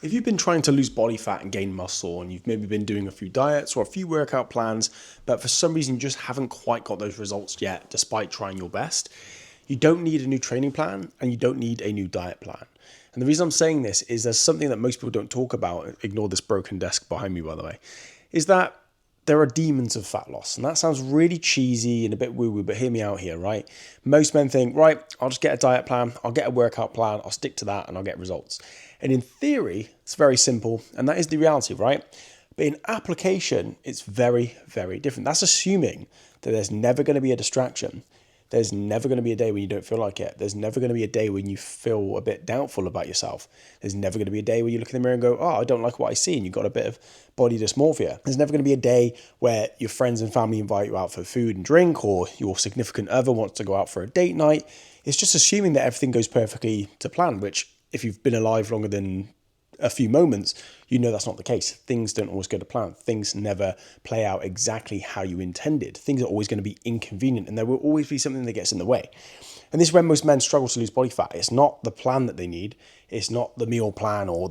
If you've been trying to lose body fat and gain muscle, and you've maybe been doing a few diets or a few workout plans, but for some reason you just haven't quite got those results yet, despite trying your best, you don't need a new training plan and you don't need a new diet plan. And the reason I'm saying this is there's something that most people don't talk about, ignore this broken desk behind me by the way, is that there are demons of fat loss. And that sounds really cheesy and a bit woo-woo, but hear me out here, right? Most men think, right, I'll just get a diet plan, I'll get a workout plan, I'll stick to that and I'll get results. And in theory, it's very simple, and that is the reality, right? But in application, it's very, very different. That's assuming that there's never going to be a distraction. There's never going to be a day when you don't feel like it. There's never going to be a day when you feel a bit doubtful about yourself. There's never going to be a day where you look in the mirror and go, oh, I don't like what I see, and you've got a bit of body dysmorphia. There's never going to be a day where your friends and family invite you out for food and drink, or your significant other wants to go out for a date night. It's just assuming that everything goes perfectly to plan, which if you've been alive longer than a few moments, you know that's not the case. Things don't always go to plan. Things never play out exactly how you intended. Things are always going to be inconvenient, and there will always be something that gets in the way. And this is when most men struggle to lose body fat. It's not the plan that they need. It's not the meal plan or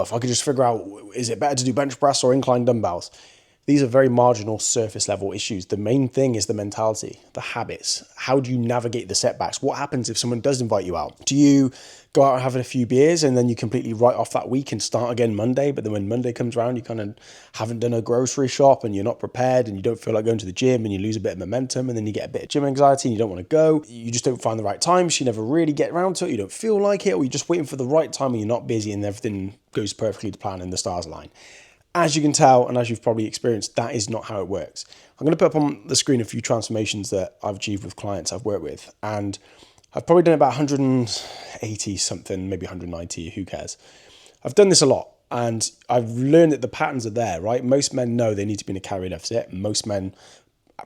if I could just figure out, is it better to do bench press or incline dumbbells? These are very marginal surface level issues. The main thing is the mentality, the habits. How do you navigate the setbacks? What happens if someone does invite you out? Do you go out and have a few beers and then you completely write off that week and start again Monday? But then when Monday comes around, you kind of haven't done a grocery shop and you're not prepared and you don't feel like going to the gym and you lose a bit of momentum and then you get a bit of gym anxiety and you don't want to go. You just don't find the right time, so you never really get around to it. You don't feel like it, or you're just waiting for the right time and you're not busy and everything goes perfectly to plan and the stars align. As you can tell, and as you've probably experienced, that is not how it works. I'm going to put up on the screen a few transformations that I've achieved with clients I've worked with. And I've probably done about 180 something, maybe 190, who cares? I've done this a lot. And I've learned that the patterns are there, right? Most men know they need to be in a calorie deficit. Most men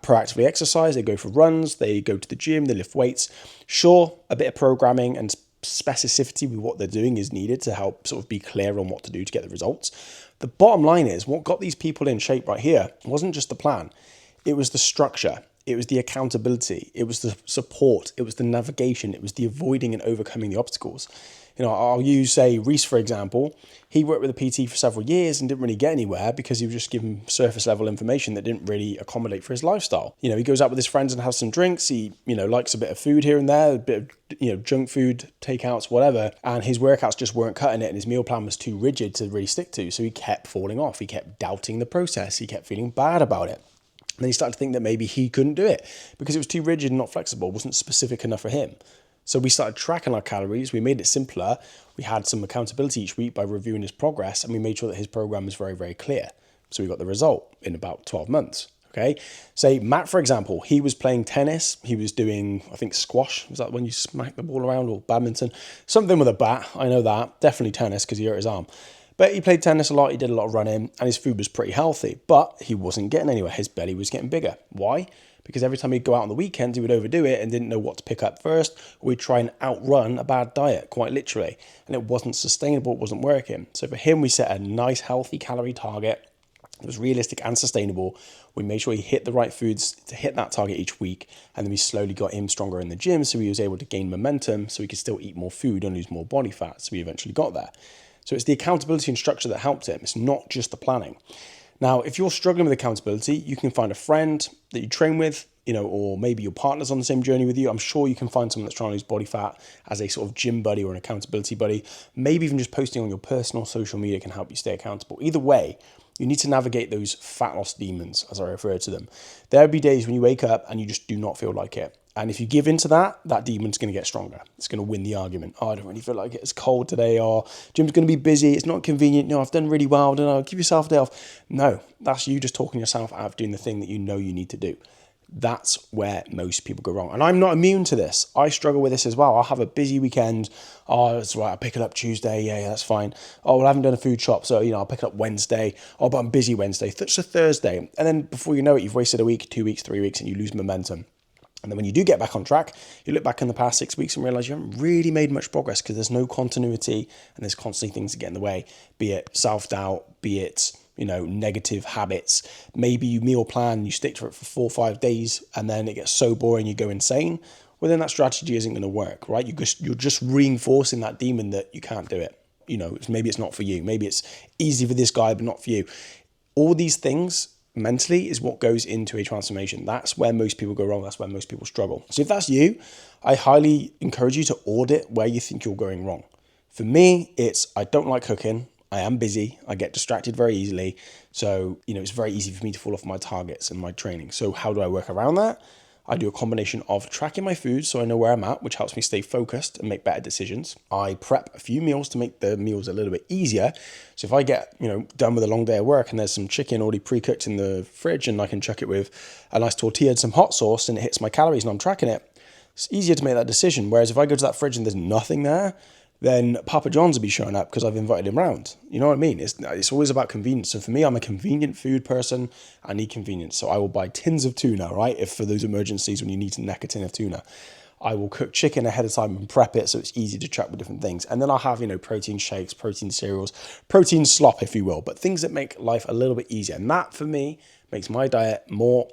proactively exercise, they go for runs, they go to the gym, they lift weights. Sure, a bit of programming and specificity with what they're doing is needed to help sort of be clear on what to do to get the results. The bottom line is what got these people in shape right here wasn't just the plan. It was the structure. It was the accountability. It was the support. It was the navigation. It was the avoiding and overcoming the obstacles. You know, I'll use, say, Reese, for example. He worked with a PT for several years and didn't really get anywhere because he was just given surface level information that didn't really accommodate for his lifestyle. You know, he goes out with his friends and has some drinks. He, likes a bit of food here and there, a bit of, junk food, takeouts, whatever. And his workouts just weren't cutting it and his meal plan was too rigid to really stick to. So he kept falling off. He kept doubting the process. He kept feeling bad about it. And then he started to think that maybe he couldn't do it because it was too rigid and not flexible, wasn't specific enough for him. So we started tracking our calories. We made it simpler. We had some accountability each week by reviewing his progress, and we made sure that his program was very, very clear. So we got the result in about 12 months. Okay. Say Matt, for example, he was playing tennis. He was doing, I think, squash. Was that when you smack the ball around, or badminton? Something with a bat. I know that. Definitely tennis because he hurt his arm. But he played tennis a lot. He did a lot of running and his food was pretty healthy, but he wasn't getting anywhere. His belly was getting bigger. Why? Because every time he'd go out on the weekends, he would overdo it and didn't know what to pick up first, or he'd try and outrun a bad diet, quite literally. And it wasn't sustainable, it wasn't working. So for him, we set a nice, healthy calorie target. It was realistic and sustainable. We made sure he hit the right foods to hit that target each week. And then we slowly got him stronger in the gym, so he was able to gain momentum, so he could still eat more food and lose more body fat. So we eventually got there. So it's the accountability and structure that helped him. It's not just the planning. Now, if you're struggling with accountability, you can find a friend that you train with, or maybe your partner's on the same journey with you. I'm sure you can find someone that's trying to lose body fat as a sort of gym buddy or an accountability buddy. Maybe even just posting on your personal social media can help you stay accountable. Either way, you need to navigate those fat loss demons, as I refer to them. There'll be days when you wake up and you just do not feel like it. And if you give in to that, that demon's going to get stronger. It's going to win the argument. Oh, I don't really feel like it. It's cold today. Or gym's going to be busy. It's not convenient. No, I've done really well. I don't know. Give yourself a day off. No, that's you just talking yourself out of doing the thing that you know you need to do. That's where most people go wrong. And I'm not immune to this. I struggle with this as well. I'll have a busy weekend. Oh, that's right. I'll pick it up Tuesday. Yeah, that's fine. Oh, well, I haven't done a food shop. So, I'll pick it up Wednesday. Oh, but I'm busy Wednesday. It's a Thursday. And then before you know it, you've wasted a week, 2 weeks, 3 weeks, and you lose momentum. And then when you do get back on track, you look back in the past 6 weeks and realize you haven't really made much progress because there's no continuity and there's constantly things that get in the way, be it self-doubt, be it, negative habits. Maybe you meal plan, you stick to it for 4 or 5 days and then it gets so boring you go insane. Well, then that strategy isn't going to work, right? You're just reinforcing that demon that you can't do it. maybe it's not for you. Maybe it's easy for this guy, but not for you. All these things mentally is what goes into a transformation. That's where most people go wrong. That's where most people struggle. So if that's you, I highly encourage you to audit where you think you're going wrong. For me, I don't like cooking. I am busy. I get distracted very easily. So, it's very easy for me to fall off my targets and my training. So how do I work around that? I do a combination of tracking my food so I know where I'm at, which helps me stay focused and make better decisions. I prep a few meals to make the meals a little bit easier. So if I get, done with a long day of work and there's some chicken already pre-cooked in the fridge and I can chuck it with a nice tortilla and some hot sauce and it hits my calories and I'm tracking it, it's easier to make that decision. Whereas if I go to that fridge and there's nothing there, then Papa John's will be showing up because I've invited him round. You know what I mean? It's always about convenience. So for me, I'm a convenient food person. I need convenience. So I will buy tins of tuna, right? If for those emergencies when you need to neck a tin of tuna. I will cook chicken ahead of time and prep it so it's easy to chuck with different things. And then I'll have, protein shakes, protein cereals, protein slop, if you will. But things that make life a little bit easier. And that, for me, makes my diet more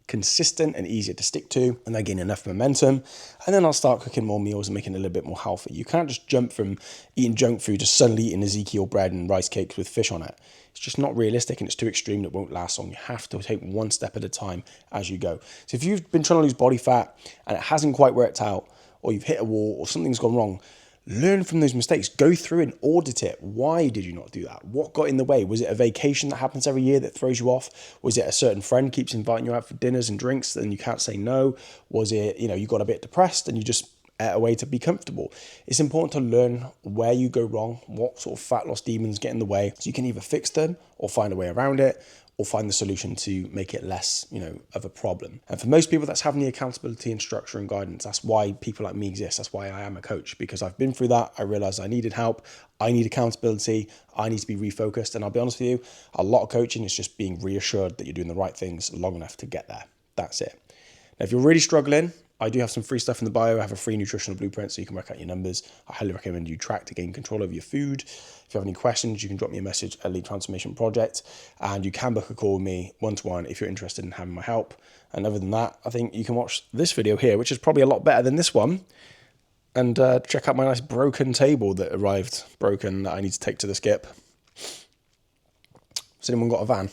consistent and easier to stick to, and I gain enough momentum, and then I'll start cooking more meals and making it a little bit more healthy. You can't just jump from eating junk food to suddenly eating Ezekiel bread and rice cakes with fish on it. It's just not realistic and it's too extreme and it won't last long. You have to take one step at a time as you go. So if you've been trying to lose body fat and it hasn't quite worked out, or you've hit a wall or something's gone wrong, learn from those mistakes. Go through and audit it. Why did you not do that? What got in the way? Was it a vacation that happens every year that throws you off? Was it a certain friend keeps inviting you out for dinners and drinks and you can't say no? Was it, you got a bit depressed and you just ate a way to be comfortable? It's important to learn where you go wrong, what sort of fat loss demons get in the way, so you can either fix them or find a way around it, or find the solution to make it less, of a problem. And for most people, that's having the accountability and structure and guidance. That's why people like me exist. That's why I am a coach, because I've been through that. I realized I needed help. I need accountability. I need to be refocused. And I'll be honest with you, a lot of coaching is just being reassured that you're doing the right things long enough to get there. That's it. Now, if you're really struggling, I do have some free stuff in the bio. I have a free nutritional blueprint so you can work out your numbers. I highly recommend you track to gain control over your food. If you have any questions, you can drop me a message at Elite Transformation Project, and you can book a call with me one-to-one if you're interested in having my help. And other than that, I think you can watch this video here, which is probably a lot better than this one, and check out my nice broken table that arrived broken that I need to take to the skip. Has anyone got a van?